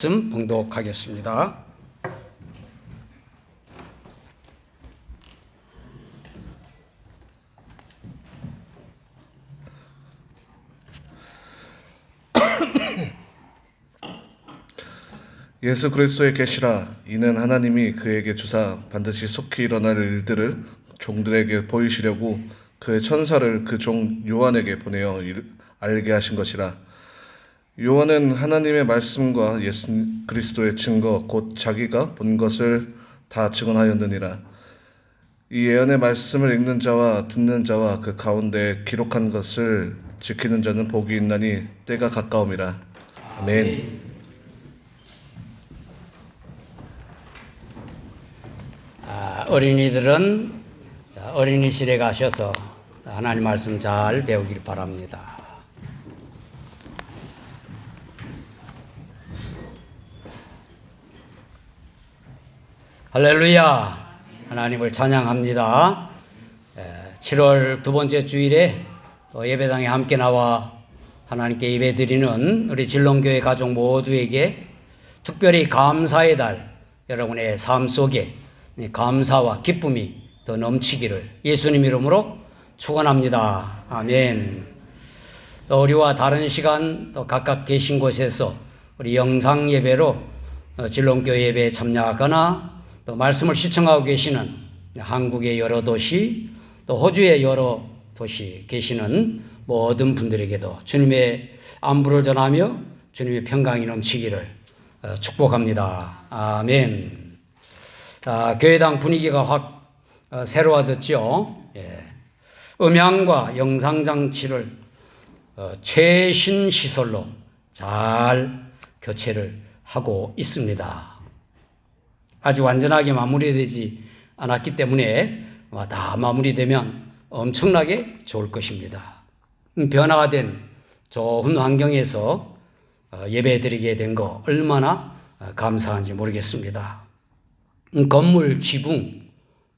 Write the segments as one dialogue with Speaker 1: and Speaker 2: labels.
Speaker 1: 말씀 봉독하겠습니다.
Speaker 2: 예수 그리스도의 계시라. 이는 하나님이 그에게 주사 반드시 속히 일어날 일들을 종들에게 보이시려고 그의 천사를 그 종 요한에게 보내어 알게 하신 것이라. 요한은 하나님의 말씀과 예수 그리스도의 증거 곧 자기가 본 것을 다 증언하였느니라. 이 예언의 말씀을 읽는 자와 듣는 자와 그 가운데 기록한 것을 지키는 자는 복이 있나니 때가 가까움이라. 아멘.
Speaker 1: 어린이들은 어린이실에 가셔서 하나님 말씀 잘 배우길 바랍니다. 할렐루야! 하나님을 찬양합니다. 7월 두 번째 주일에 예배당에 함께 나와 하나님께 예배드리는 우리 진롱교회 가족 모두에게 특별히 감사의 달, 여러분의 삶 속에 감사와 기쁨이 더 넘치기를 예수님 이름으로 축원합니다. 아멘. 우리와 다른 시간 또 각각 계신 곳에서 우리 영상 예배로 진롱교회 예배에 참여하거나 또 말씀을 시청하고 계시는 한국의 여러 도시 또 호주의 여러 도시 계시는 모든 분들에게도 주님의 안부를 전하며 주님의 평강이 넘치기를 축복합니다. 아멘. 교회당 분위기가 확 새로워졌죠. 음향과 영상장치를 최신 시설로 잘 교체를 하고 있습니다. 아직 완전하게 마무리되지 않았기 때문에 다 마무리되면 엄청나게 좋을 것입니다. 변화가 된 좋은 환경에서 예배드리게 된 거 얼마나 감사한지 모르겠습니다. 건물 지붕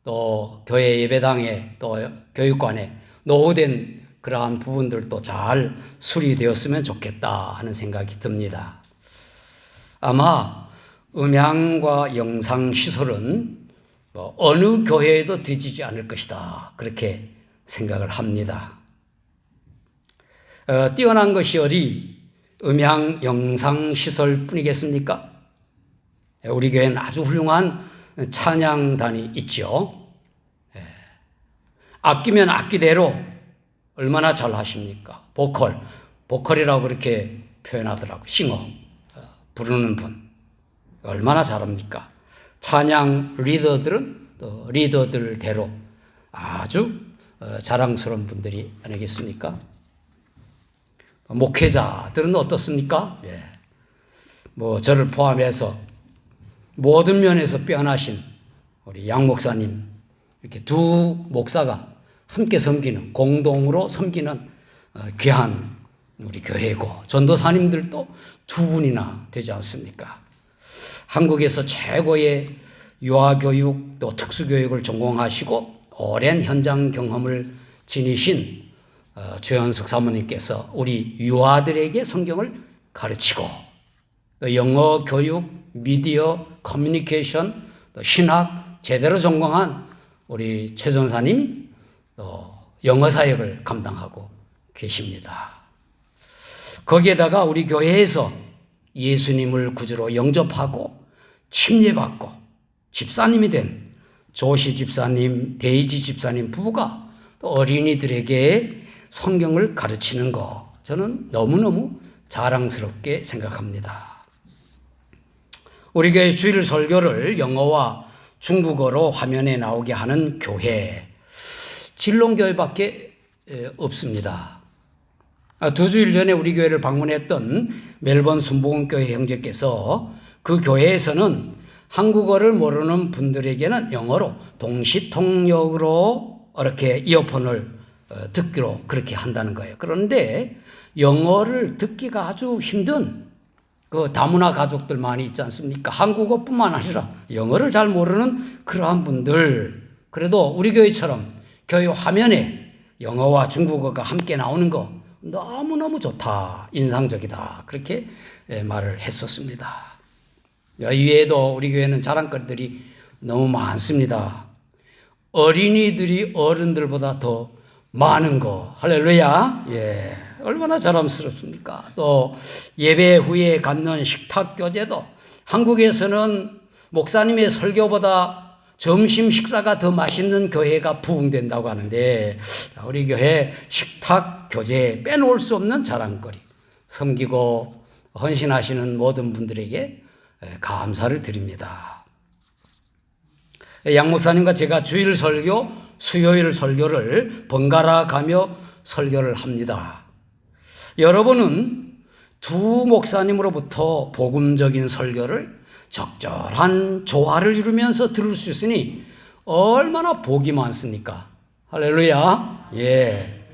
Speaker 1: 또 교회 예배당에 또 교육관에 노후된 그러한 부분들도 잘 수리되었으면 좋겠다 하는 생각이 듭니다. 아마 음향과 영상 시설은 어느 교회에도 뒤지지 않을 것이다 그렇게 생각을 합니다. 뛰어난 것이 어디 음향 영상 시설 뿐이겠습니까? 우리 교회는 아주 훌륭한 찬양단이 있죠. 악기면 악기대로 얼마나 잘 하십니까? 보컬이라고 그렇게 표현하더라고. 싱어, 부르는 분 얼마나 잘합니까? 찬양 리더들은 또 리더들대로 아주 자랑스러운 분들이 아니겠습니까? 목회자들은 어떻습니까? 저를 포함해서 모든 면에서 빼어나신 우리 양 목사님, 이렇게 두 목사가 함께 섬기는, 공동으로 섬기는 귀한 우리 교회고, 전도사님들도 두 분이나 되지 않습니까? 한국에서 최고의 유아교육 또 특수교육을 전공하시고 오랜 현장 경험을 지니신 조현숙 사모님께서 우리 유아들에게 성경을 가르치고 또 영어 교육, 미디어, 커뮤니케이션, 또 신학 제대로 전공한 우리 최 전사님이 또 영어 사역을 감당하고 계십니다. 거기에다가 우리 교회에서 예수님을 구주로 영접하고 침례받고 집사님이 된 조시 집사님, 데이지 집사님 부부가 또 어린이들에게 성경을 가르치는 거 저는 너무너무 자랑스럽게 생각합니다. 우리 교회 주일 설교를 영어와 중국어로 화면에 나오게 하는 교회, 진롱교회밖에 없습니다. 2주일 전에 우리 교회를 방문했던 멜번 순복음교회 형제께서 그 교회에서는 한국어를 모르는 분들에게는 영어로 동시통역으로 이렇게 이어폰을 듣기로 그렇게 한다는 거예요. 그런데 영어를 듣기가 아주 힘든 그 다문화 가족들 많이 있지 않습니까? 한국어뿐만 아니라 영어를 잘 모르는 그러한 분들, 그래도 우리 교회처럼 교회 화면에 영어와 중국어가 함께 나오는 거 너무너무 좋다, 인상적이다 그렇게 말을 했었습니다. 이외에도 우리 교회는 자랑거리들이 너무 많습니다. 어린이들이 어른들보다 더 많은 거. 할렐루야. 예. 얼마나 자랑스럽습니까? 또 예배 후에 갖는 식탁 교제도 한국에서는 목사님의 설교보다 점심 식사가 더 맛있는 교회가 부흥된다고 하는데 우리 교회 식탁 교제 빼놓을 수 없는 자랑거리. 섬기고 헌신하시는 모든 분들에게 감사를 드립니다. 양 목사님과 제가 주일 설교, 수요일 설교를 번갈아 가며 설교를 합니다. 여러분은 두 목사님으로부터 복음적인 설교를 적절한 조화를 이루면서 들을 수 있으니 얼마나 복이 많습니까? 할렐루야. 예.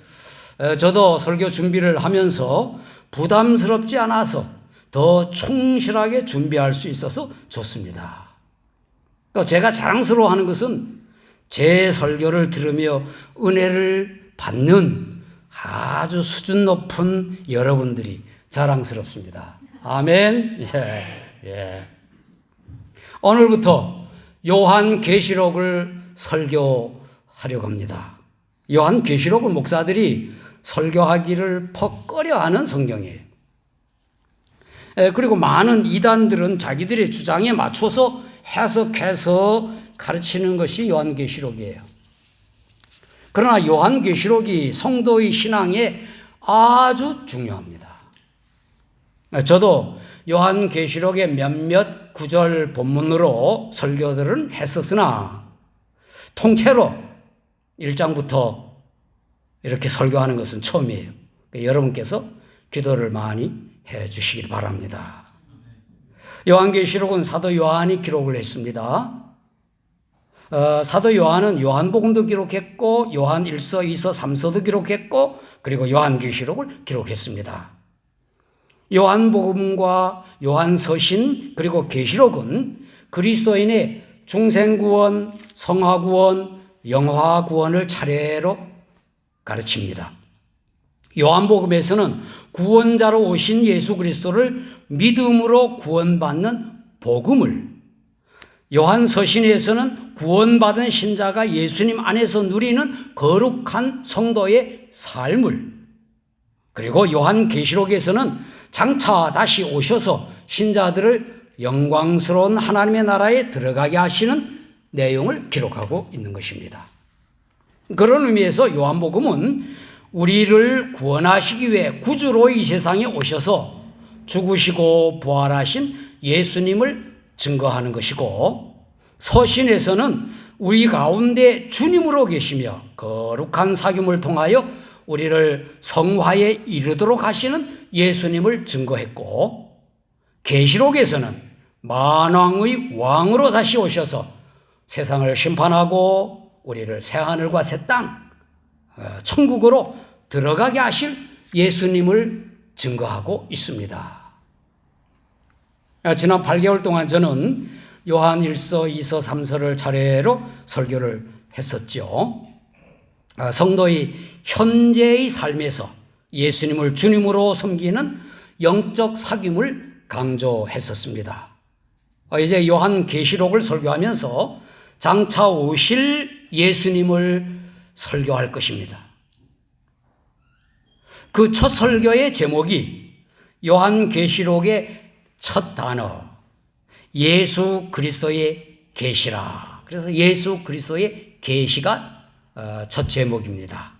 Speaker 1: 저도 설교 준비를 하면서 부담스럽지 않아서 더 충실하게 준비할 수 있어서 좋습니다. 또 제가 자랑스러워하는 것은 제 설교를 들으며 은혜를 받는 아주 수준 높은 여러분들이 자랑스럽습니다. 아멘. 예. 오늘부터 요한계시록을 설교하려고 합니다. 요한계시록은 목사들이 설교하기를 퍽꺼려하는 성경이에요. 그리고 많은 이단들은 자기들의 주장에 맞춰서 해석해서 가르치는 것이 요한계시록이에요. 그러나 요한계시록이 성도의 신앙에 아주 중요합니다. 저도 요한계시록의 몇몇 구절 본문으로 설교들은 했었으나 통째로 1장부터 이렇게 설교하는 것은 처음이에요. 여러분께서 기도를 많이 해 주시길 바랍니다. 요한계시록은 사도 요한이 기록을 했습니다. 사도 요한은 요한복음도 기록했고 요한 1서, 2서, 3서도 기록했고 그리고 요한계시록을 기록했습니다. 요한복음과 요한서신 그리고 계시록은 그리스도인의 중생구원, 성화구원, 영화구원을 차례로 가르칩니다. 요한복음에서는 구원자로 오신 예수 그리스도를 믿음으로 구원받는 복음을, 요한서신에서는 구원받은 신자가 예수님 안에서 누리는 거룩한 성도의 삶을, 그리고 요한계시록에서는 장차 다시 오셔서 신자들을 영광스러운 하나님의 나라에 들어가게 하시는 내용을 기록하고 있는 것입니다. 그런 의미에서 요한복음은 우리를 구원하시기 위해 구주로 이 세상에 오셔서 죽으시고 부활하신 예수님을 증거하는 것이고, 서신에서는 우리 가운데 주님으로 계시며 거룩한 사귐을 통하여 우리를 성화에 이르도록 하시는 예수님을 증거했고, 계시록에서는 만왕의 왕으로 다시 오셔서 세상을 심판하고 우리를 새하늘과 새 땅, 천국으로 들어가게 하실 예수님을 증거하고 있습니다. 지난 8개월 동안 저는 요한 1서, 2서, 3서를 차례로 설교를 했었죠. 성도의 현재의 삶에서 예수님을 주님으로 섬기는 영적 사귐을 강조했었습니다. 이제 요한계시록을 설교하면서 장차 오실 예수님을 설교할 것입니다. 그 첫 설교의 제목이 요한계시록의 첫 단어, 예수 그리스도의 계시라. 그래서 예수 그리스도의 계시가 첫 제목입니다.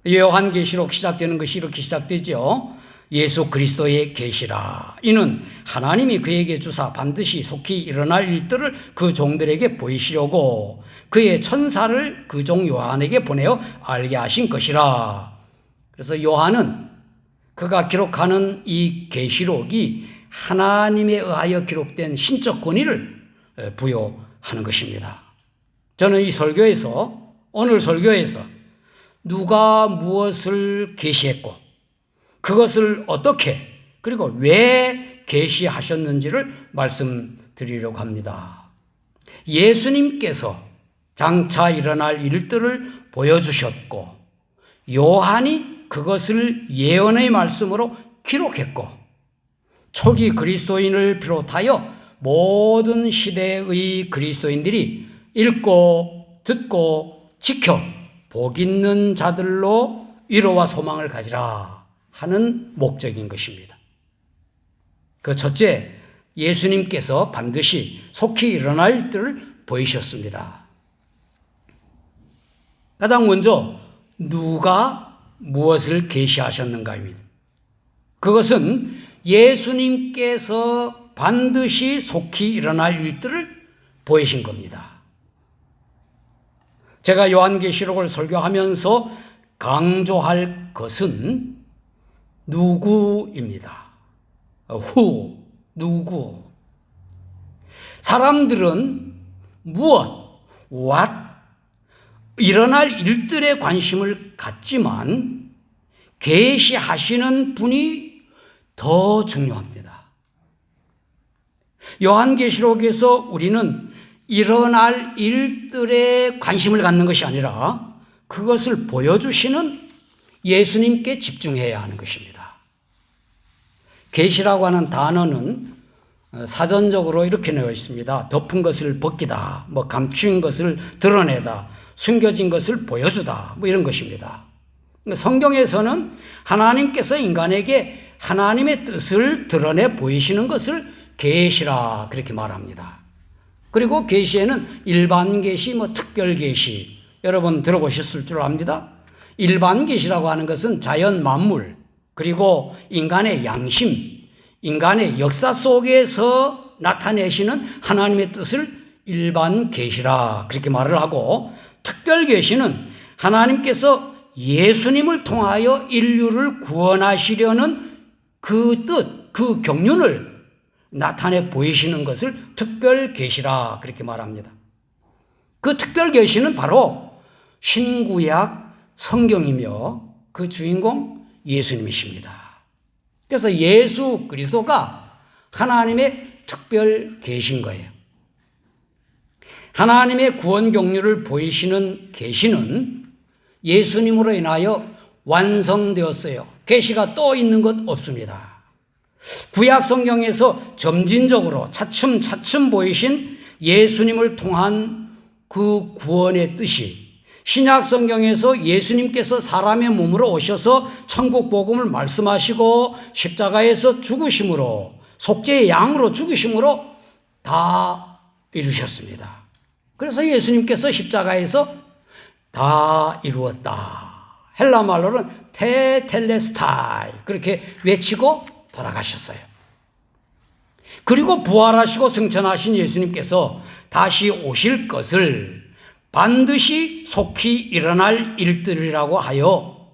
Speaker 1: 요한계시록 시작되는 것이 이렇게 시작되죠. 예수 그리스도의 계시라. 이는 하나님이 그에게 주사 반드시 속히 일어날 일들을 그 종들에게 보이시려고 그의 천사를 그 종 요한에게 보내어 알게 하신 것이라. 그래서 요한은 그가 기록하는 이 계시록이 하나님에 의하여 기록된 신적 권위를 부여하는 것입니다. 저는 이 설교에서, 오늘 설교에서 누가 무엇을 계시했고 그것을 어떻게 그리고 왜 계시하셨는지를 말씀드리려고 합니다. 예수님께서 장차 일어날 일들을 보여주셨고 요한이 그것을 예언의 말씀으로 기록했고 초기 그리스도인을 비롯하여 모든 시대의 그리스도인들이 읽고 듣고 지켜 복 있는 자들로 위로와 소망을 가지라 하는 목적인 것입니다. 그 첫째, 예수님께서 반드시 속히 일어날 일들을 보이셨습니다. 가장 먼저 누가 무엇을 계시하셨는가입니다. 그것은 예수님께서 반드시 속히 일어날 일들을 보이신 겁니다. 제가 요한계시록을 설교하면서 강조할 것은 누구입니다. 누구. 사람들은 무엇, what, 일어날 일들에 관심을 갖지만 계시하시는 분이 더 중요합니다. 요한계시록에서 우리는 일어날 일들에 관심을 갖는 것이 아니라 그것을 보여주시는 예수님께 집중해야 하는 것입니다. 계시라고 하는 단어는 사전적으로 이렇게 되어 있습니다. 덮은 것을 벗기다, 감춘 것을 드러내다, 숨겨진 것을 보여주다, 이런 것입니다. 성경에서는 하나님께서 인간에게 하나님의 뜻을 드러내 보이시는 것을 계시라 그렇게 말합니다. 그리고 계시에는 일반 계시, 특별 계시, 여러분 들어보셨을 줄 압니다. 일반 계시라고 하는 것은 자연 만물, 그리고 인간의 양심, 인간의 역사 속에서 나타내시는 하나님의 뜻을 일반 계시라 그렇게 말을 하고, 특별 계시는 하나님께서 예수님을 통하여 인류를 구원하시려는 그 뜻, 그 경륜을 나타내 보이시는 것을 특별 계시라 그렇게 말합니다. 그 특별 계시는 바로 신구약 성경이며 그 주인공 예수님이십니다. 그래서 예수 그리스도가 하나님의 특별 계시인 거예요. 하나님의 구원 경륜을 보이시는 계시는 예수님으로 인하여 완성되었어요. 계시가 또 있는 것 없습니다. 구약 성경에서 점진적으로 차츰차츰 보이신 예수님을 통한 그 구원의 뜻이 신약 성경에서 예수님께서 사람의 몸으로 오셔서 천국 복음을 말씀하시고 십자가에서 죽으심으로, 속죄의 양으로 죽으심으로 다 이루셨습니다. 그래서 예수님께서 십자가에서 다 이루었다, 헬라 말로는 테텔레스타이 그렇게 외치고 돌아가셨어요. 그리고 부활하시고 승천하신 예수님께서 다시 오실 것을 반드시 속히 일어날 일들이라고 하여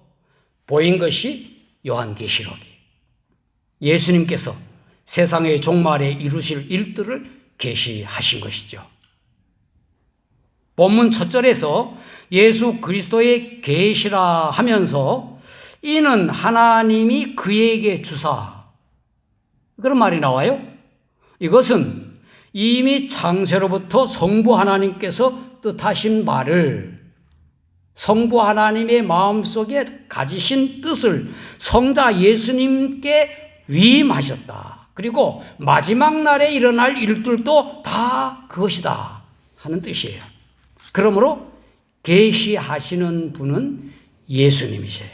Speaker 1: 보인 것이 요한계시록이, 예수님께서 세상의 종말에 이루실 일들을 계시하신 것이죠. 본문 첫 절에서 예수 그리스도의 계시라 하면서 이는 하나님이 그에게 주사, 그런 말이 나와요. 이것은 이미 창세로부터 성부 하나님께서 뜻하신 말을, 성부 하나님의 마음속에 가지신 뜻을 성자 예수님께 위임하셨다. 그리고 마지막 날에 일어날 일들도 다 그것이다 하는 뜻이에요. 그러므로 계시하시는 분은 예수님이세요.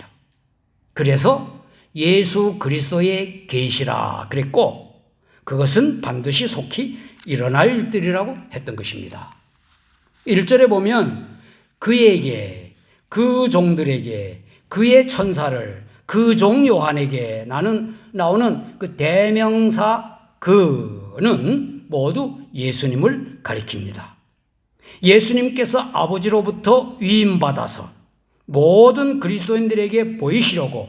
Speaker 1: 그래서 예수 그리스도의 계시라 그랬고, 그것은 반드시 속히 일어날 일들이라고 했던 것입니다. 1절에 보면 그에게, 그 종들에게, 그의 천사를, 그 종 요한에게 나오는 그 대명사 그는 모두 예수님을 가리킵니다. 예수님께서 아버지로부터 위임받아서 모든 그리스도인들에게 보이시려고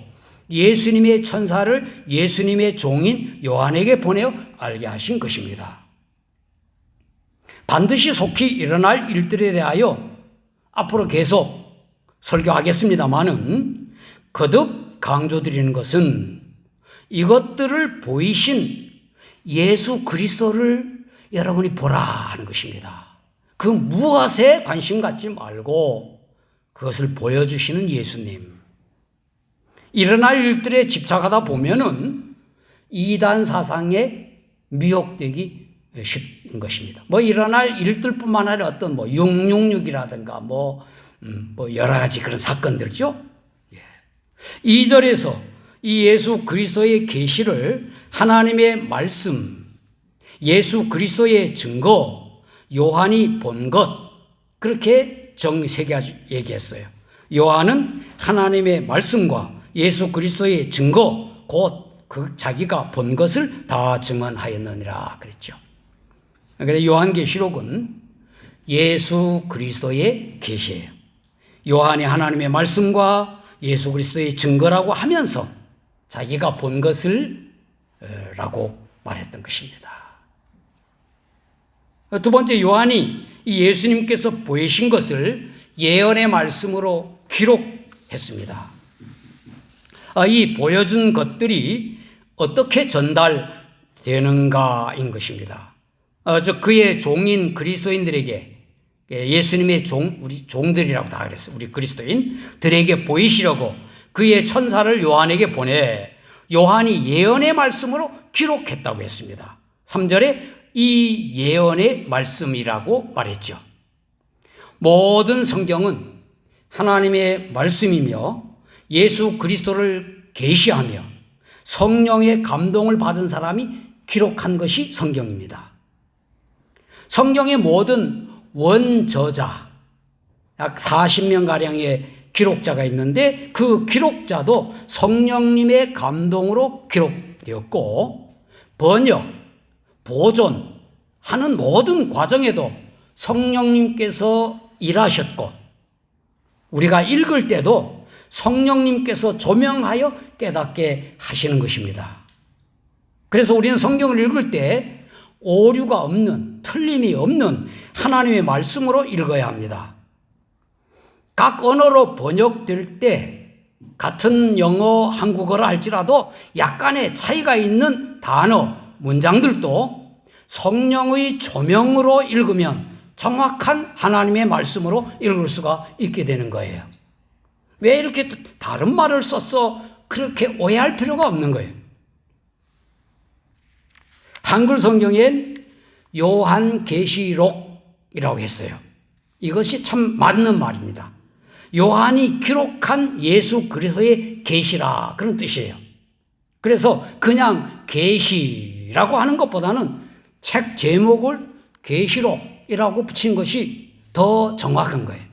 Speaker 1: 예수님의 천사를 예수님의 종인 요한에게 보내어 알게 하신 것입니다. 반드시 속히 일어날 일들에 대하여 앞으로 계속 설교하겠습니다마는 거듭 강조드리는 것은 이것들을 보이신 예수 그리스도를 여러분이 보라 하는 것입니다. 그 무엇에 관심 갖지 말고 그것을 보여주시는 예수님. 일어날 일들에 집착하다 보면은 이단 사상에 미혹되기 쉽은 것입니다. 뭐 일어날 일들뿐만 아니라 어떤 뭐 666이라든가 뭐 여러 가지 그런 사건들죠. 2절에서 이 예수 그리스도의 계시를 하나님의 말씀, 예수 그리스도의 증거, 요한이 본 것, 그렇게 정세게 얘기했어요. 요한은 하나님의 말씀과 예수 그리스도의 증거, 곧 그 자기가 본 것을 다 증언하였느니라 그랬죠. 그래서 요한계시록은 예수 그리스도의 계시예요. 요한이 하나님의 말씀과 예수 그리스도의 증거라고 하면서 자기가 본 것을 라고 말했던 것입니다. 두 번째, 요한이 이 예수님께서 보이신 것을 예언의 말씀으로 기록했습니다. 이 보여준 것들이 어떻게 전달되는가인 것입니다. 그의 종인 그리스도인들에게, 예수님의 우리 종들이라고 다 그랬어요. 우리 그리스도인들에게 보이시려고 그의 천사를 요한에게 보내 요한이 예언의 말씀으로 기록했다고 했습니다. 3절에 이 예언의 말씀이라고 말했죠. 모든 성경은 하나님의 말씀이며 예수 그리스도를 계시하며 성령의 감동을 받은 사람이 기록한 것이 성경입니다. 성경의 모든 원저자, 약 40명가량의 기록자가 있는데 그 기록자도 성령님의 감동으로 기록되었고, 번역, 보존하는 모든 과정에도 성령님께서 일하셨고, 우리가 읽을 때도 성령님께서 조명하여 깨닫게 하시는 것입니다. 그래서 우리는 성경을 읽을 때 오류가 없는, 틀림이 없는 하나님의 말씀으로 읽어야 합니다. 각 언어로 번역될 때 같은 영어, 한국어라 할지라도 약간의 차이가 있는 단어, 문장들도 성령의 조명으로 읽으면 정확한 하나님의 말씀으로 읽을 수가 있게 되는 거예요. 왜 이렇게 다른 말을 써서 그렇게 오해할 필요가 없는 거예요. 한글 성경엔 요한계시록이라고 했어요. 이것이 참 맞는 말입니다. 요한이 기록한 예수 그리스도의 계시라, 그런 뜻이에요. 그래서 그냥 계시라고 하는 것보다는 책 제목을 계시록이라고 붙인 것이 더 정확한 거예요.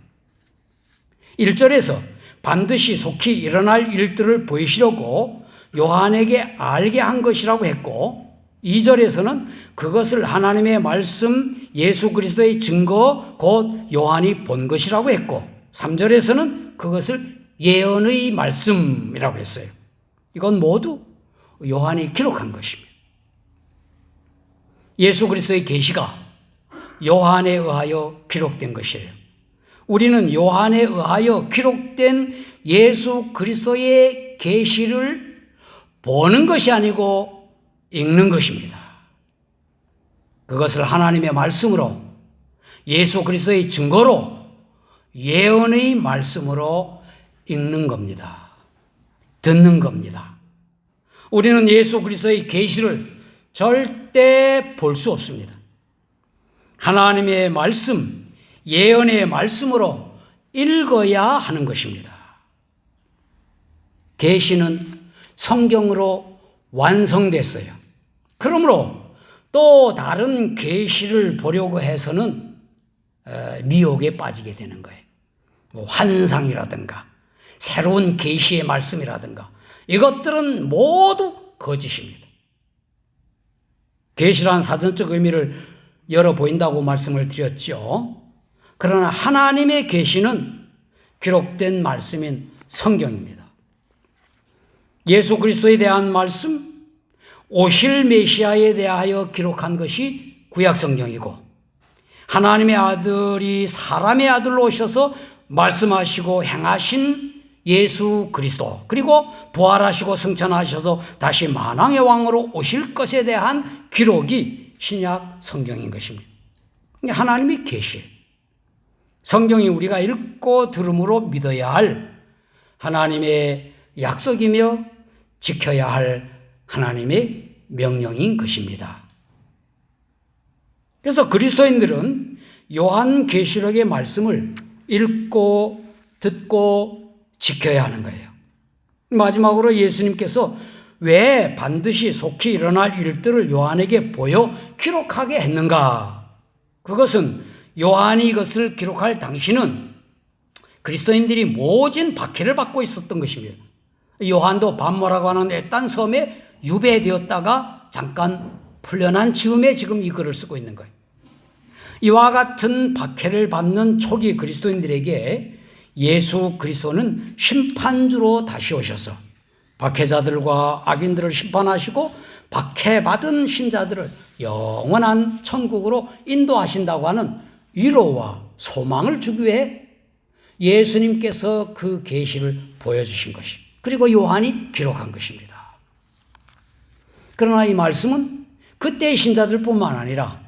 Speaker 1: 1절에서 반드시 속히 일어날 일들을 보이시려고 요한에게 알게 한 것이라고 했고, 2절에서는 그것을 하나님의 말씀, 예수 그리스도의 증거, 곧 요한이 본 것이라고 했고, 3절에서는 그것을 예언의 말씀이라고 했어요. 이건 모두 요한이 기록한 것입니다. 예수 그리스도의 계시가 요한에 의하여 기록된 것이에요. 우리는 요한에 의하여 기록된 예수 그리스도의 계시를 보는 것이 아니고 읽는 것입니다. 그것을 하나님의 말씀으로, 예수 그리스도의 증거로, 예언의 말씀으로 읽는 겁니다. 듣는 겁니다. 우리는 예수 그리스도의 계시를 절대 볼 수 없습니다. 하나님의 말씀, 예언의 말씀으로 읽어야 하는 것입니다. 계시는 성경으로 완성됐어요. 그러므로 또 다른 계시를 보려고 해서는 미혹에 빠지게 되는 거예요. 뭐 환상이라든가 새로운 계시의 말씀이라든가 이것들은 모두 거짓입니다. 계시란 사전적 의미를 열어 보인다고 말씀을 드렸죠. 그러나 하나님의 계시는 기록된 말씀인 성경입니다. 예수 그리스도에 대한 말씀, 오실 메시아에 대하여 기록한 것이 구약 성경이고, 하나님의 아들이 사람의 아들로 오셔서 말씀하시고 행하신 예수 그리스도, 그리고 부활하시고 승천하셔서 다시 만왕의 왕으로 오실 것에 대한 기록이 신약 성경인 것입니다. 하나님의 계시, 성경이 우리가 읽고 들음으로 믿어야 할 하나님의 약속이며 지켜야 할 하나님의 명령인 것입니다. 그래서 그리스도인들은 요한계시록의 말씀을 읽고 듣고 지켜야 하는 거예요. 마지막으로 예수님께서 왜 반드시 속히 일어날 일들을 요한에게 보여 기록하게 했는가? 그것은 요한이 이것을 기록할 당시는 그리스도인들이 모진 박해를 받고 있었던 것입니다. 요한도 반모라고 하는 외딴 섬에 유배되었다가 잠깐 풀려난 즈음에 지금 이 글을 쓰고 있는 거예요. 이와 같은 박해를 받는 초기 그리스도인들에게 예수 그리스도는 심판주로 다시 오셔서 박해자들과 악인들을 심판하시고 박해받은 신자들을 영원한 천국으로 인도하신다고 하는 위로와 소망을 주기 위해 예수님께서 그 계시를 보여주신 것이, 그리고 요한이 기록한 것입니다. 그러나 이 말씀은 그때의 신자들뿐만 아니라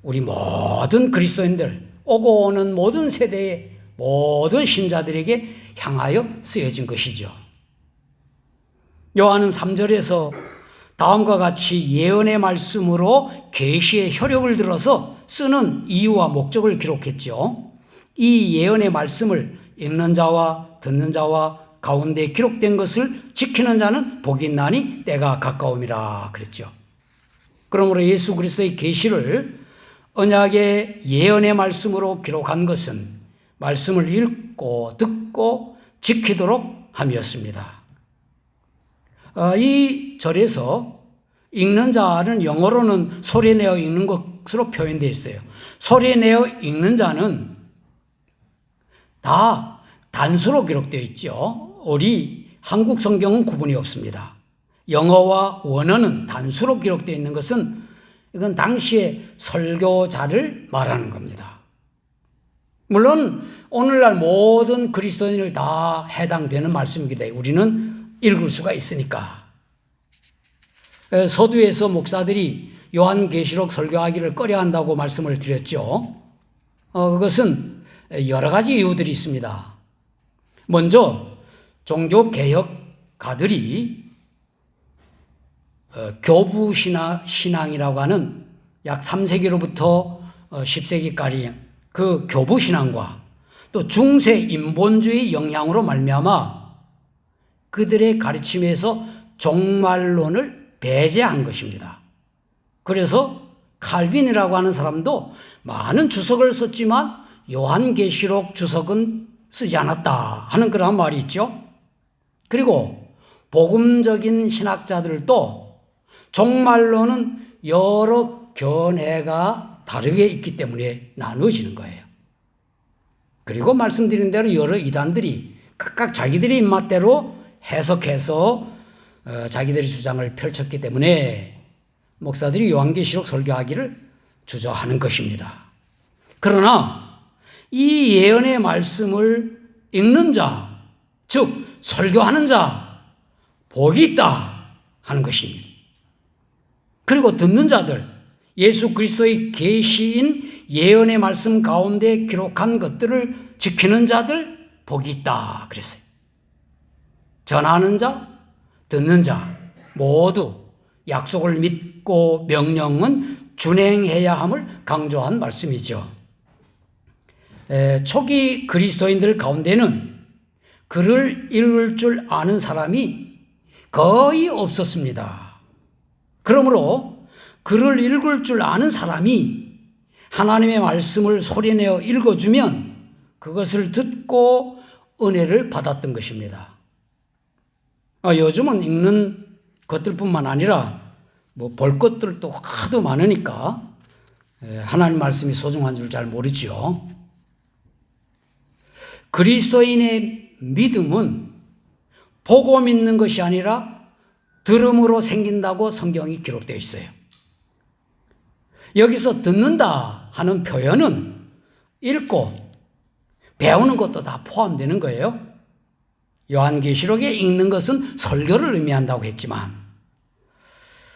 Speaker 1: 우리 모든 그리스도인들, 오고 오는 모든 세대의 모든 신자들에게 향하여 쓰여진 것이죠. 요한은 3절에서 다음과 같이 예언의 말씀으로 계시의 효력을 들어서 쓰는 이유와 목적을 기록했죠. 이 예언의 말씀을 읽는 자와 듣는 자와 가운데 기록된 것을 지키는 자는 복이 있나니 때가 가까움이라 그랬죠. 그러므로 예수 그리스도의 계시를 언약의 예언의 말씀으로 기록한 것은 말씀을 읽고 듣고 지키도록 함이었습니다. 이 절에서 읽는 자는 영어로는 소리내어 읽는 것으로 표현되어 있어요. 소리내어 읽는 자는 다 단수로 기록되어 있죠. 우리 한국 성경은 구분이 없습니다. 영어와 원어는 단수로 기록되어 있는 것은 이건 당시의 설교자를 말하는 겁니다. 물론 오늘날 모든 그리스도인을 다 해당되는 말씀이기도 해요. 우리는 읽을 수가 있으니까. 서두에서 목사들이 요한계시록 설교하기를 꺼려한다고 말씀을 드렸죠. 그것은 여러 가지 이유들이 있습니다. 먼저 종교개혁가들이 교부신앙이라고 하는 약 3세기로부터 10세기까지 그 교부신앙과 또 중세 인본주의 영향으로 말미암아 그들의 가르침에서 종말론을 배제한 것입니다. 그래서 칼빈이라고 하는 사람도 많은 주석을 썼지만 요한계시록 주석은 쓰지 않았다 하는 그런 말이 있죠. 그리고 복음적인 신학자들도 종말론은 여러 견해가 다르게 있기 때문에 나누어지는 거예요. 그리고 말씀드린 대로 여러 이단들이 각각 자기들의 입맛대로 해석해서 자기들의 주장을 펼쳤기 때문에 목사들이 요한계시록 설교하기를 주저하는 것입니다. 그러나 이 예언의 말씀을 읽는 자, 즉 설교하는 자 복이 있다 하는 것입니다. 그리고 듣는 자들, 예수 그리스도의 계시인 예언의 말씀 가운데 기록한 것들을 지키는 자들 복이 있다 그랬어요. 전하는 자, 듣는 자 모두 약속을 믿고 명령은 준행해야 함을 강조한 말씀이죠. 초기 그리스도인들 가운데는 글을 읽을 줄 아는 사람이 거의 없었습니다. 그러므로 글을 읽을 줄 아는 사람이 하나님의 말씀을 소리내어 읽어주면 그것을 듣고 은혜를 받았던 것입니다. 요즘은 읽는 것들뿐만 아니라 볼 것들도 하도 많으니까 하나님 말씀이 소중한 줄 잘 모르죠. 그리스도인의 믿음은 보고 믿는 것이 아니라 들음으로 생긴다고 성경이 기록되어 있어요. 여기서 듣는다 하는 표현은 읽고 배우는 것도 다 포함되는 거예요. 요한계시록에 읽는 것은 설교를 의미한다고 했지만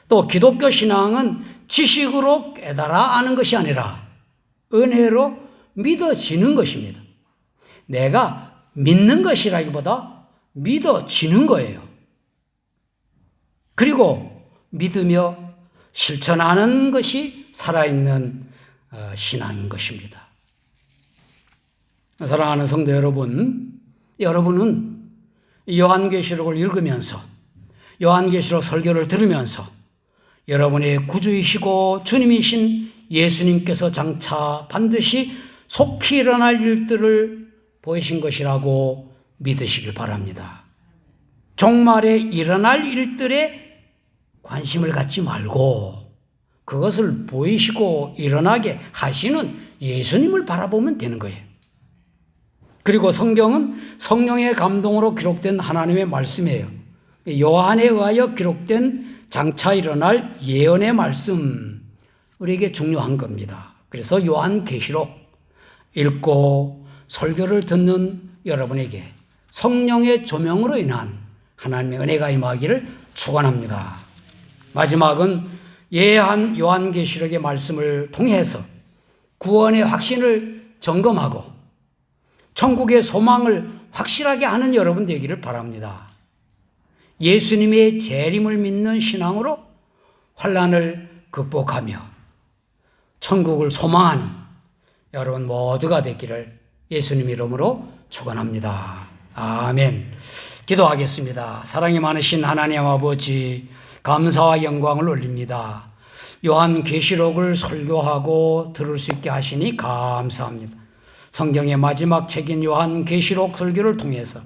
Speaker 1: 또 기독교 신앙은 지식으로 깨달아 아는 것이 아니라 은혜로 믿어지는 것입니다. 내가 믿는 것이라기보다 믿어지는 거예요. 그리고 믿으며 실천하는 것이 살아있는 신앙인 것입니다. 사랑하는 성도 여러분, 여러분은 요한계시록을 읽으면서 요한계시록 설교를 들으면서 여러분의 구주이시고 주님이신 예수님께서 장차 반드시 속히 일어날 일들을 보이신 것이라고 믿으시길 바랍니다. 종말에 일어날 일들에 관심을 갖지 말고 그것을 보이시고 일어나게 하시는 예수님을 바라보면 되는 거예요. 그리고 성경은 성령의 감동으로 기록된 하나님의 말씀이에요. 요한에 의하여 기록된 장차 일어날 예언의 말씀, 우리에게 중요한 겁니다. 그래서 요한계시록 읽고 설교를 듣는 여러분에게 성령의 조명으로 인한 하나님의 은혜가 임하기를 축원합니다. 마지막은 예한 요한계시록의 말씀을 통해서 구원의 확신을 점검하고 천국의 소망을 확실하게 하는 여러분 되기를 바랍니다. 예수님의 재림을 믿는 신앙으로 환난을 극복하며 천국을 소망하는 여러분 모두가 되기를 예수님 이름으로 축원합니다. 아멘. 기도하겠습니다. 사랑이 많으신 하나님 아버지, 감사와 영광을 올립니다. 요한계시록을 설교하고 들을 수 있게 하시니 감사합니다. 성경의 마지막 책인 요한계시록 설교를 통해서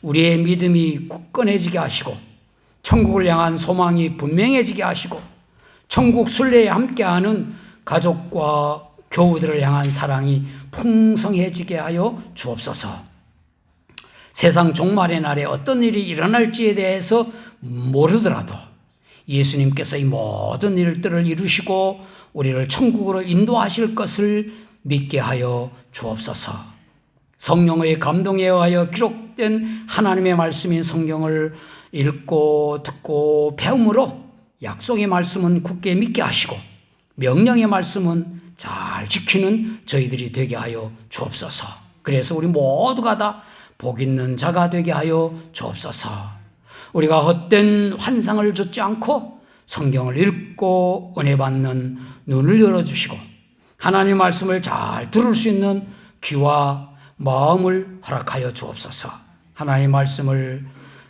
Speaker 1: 우리의 믿음이 굳건해지게 하시고 천국을 향한 소망이 분명해지게 하시고 천국 순례에 함께하는 가족과 교우들을 향한 사랑이 풍성해지게 하여 주옵소서. 세상 종말의 날에 어떤 일이 일어날지에 대해서 모르더라도 예수님께서 이 모든 일들을 이루시고 우리를 천국으로 인도하실 것을 믿게 하여 주옵소서. 성령의 감동에 의하여 기록된 하나님의 말씀인 성경을 읽고 듣고 배움으로 약속의 말씀은 굳게 믿게 하시고 명령의 말씀은 잘 지키는 저희들이 되게 하여 주옵소서. 그래서 우리 모두가 다 복 있는 자가 되게 하여 주옵소서. 우리가 헛된 환상을 좇지 않고 성경을 읽고 은혜 받는 눈을 열어주시고 하나님 말씀을 잘 들을 수 있는 귀와 마음을 허락하여 주옵소서. 하나님 말씀을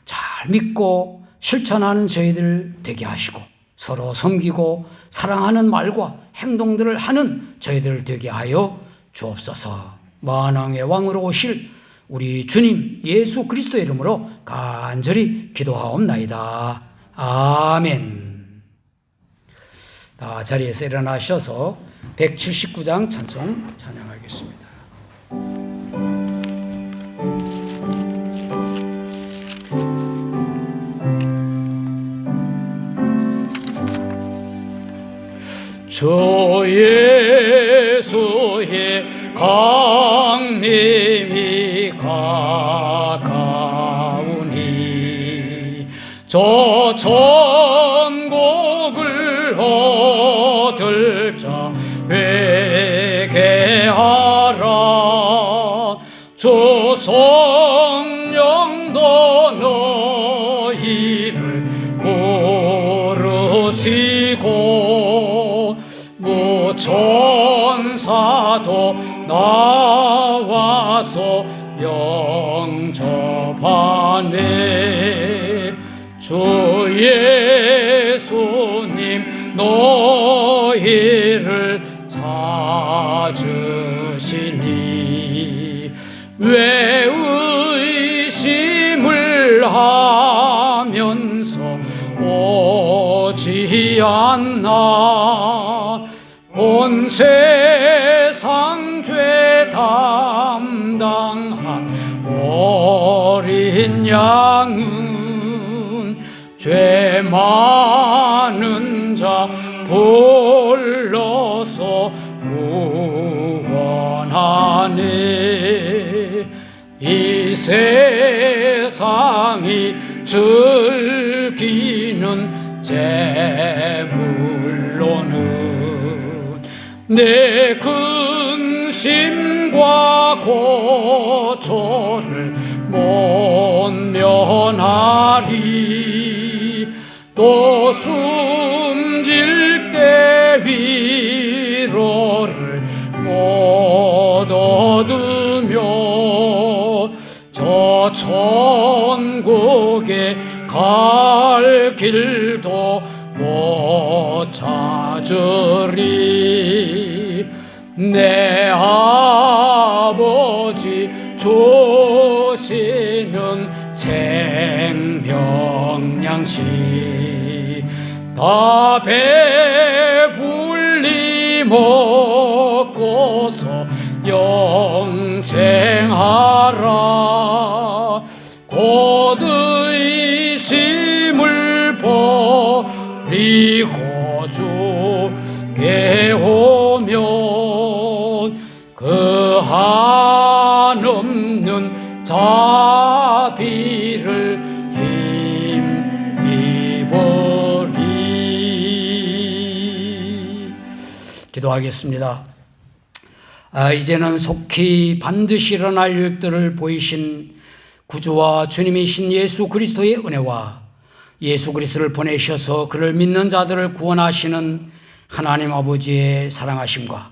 Speaker 1: 잘 믿고 실천하는 저희들 되게 하시고 서로 섬기고 사랑하는 말과 행동들을 하는 저희들 되게 하여 주옵소서. 만왕의 왕으로 오실 우리 주님 예수 그리스도의 이름으로 간절히 기도하옵나이다. 아멘. 자리에서 일어나셔서 179장 찬송 찬양하겠습니다. 주 예수의 강림이 가까우니 저 천국을 얻을 자 회개하라. 주 성령도 너희를 부르시고 무천사도 나와서 영접하네. 주 예수님 너희를 찾으시니 왜 의심을 하면서 오지 않나. 온 세상 죄 담당한 어린 양은 죄 많은 자 불러서 구원하네. 이 세상이 즐기는 재물로는 내 근심과 고초를 못 면하리. 또 또 숨질 때 위로를 못 얻으며 저 천국에 갈 길도 못 찾으리. 내 아버지 주시는 생명양식 다 배불리 먹고서 영생하라. 곧 의심을 버리고 주께 오면 그 한없는 자비를 힘입으리. 기도하겠습니다. 이제는 속히 반드시 일어날 일들을 보이신 구주와 주님이신 예수 그리스도의 은혜와 예수 그리스도를 보내셔서 그를 믿는 자들을 구원하시는 하나님 아버지의 사랑하심과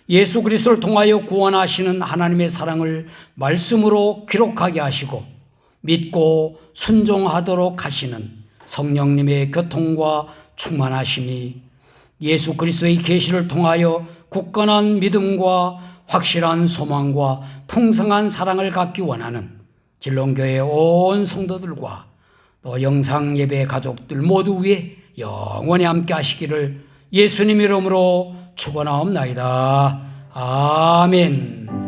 Speaker 1: 예수 그리스도를 통하여 구원하시는 하나님의 사랑을 말씀으로 기록하게 하시고 믿고 순종하도록 하시는 성령님의 교통과 충만하심이 예수 그리스도의 계시를 통하여 굳건한 믿음과 확실한 소망과 풍성한 사랑을 갖기 원하는 진롱교회 온 성도들과 또 영상 예배 가족들 모두 위에 영원히 함께 하시기를 예수님 이름으로 축원하옵나이다. 아멘.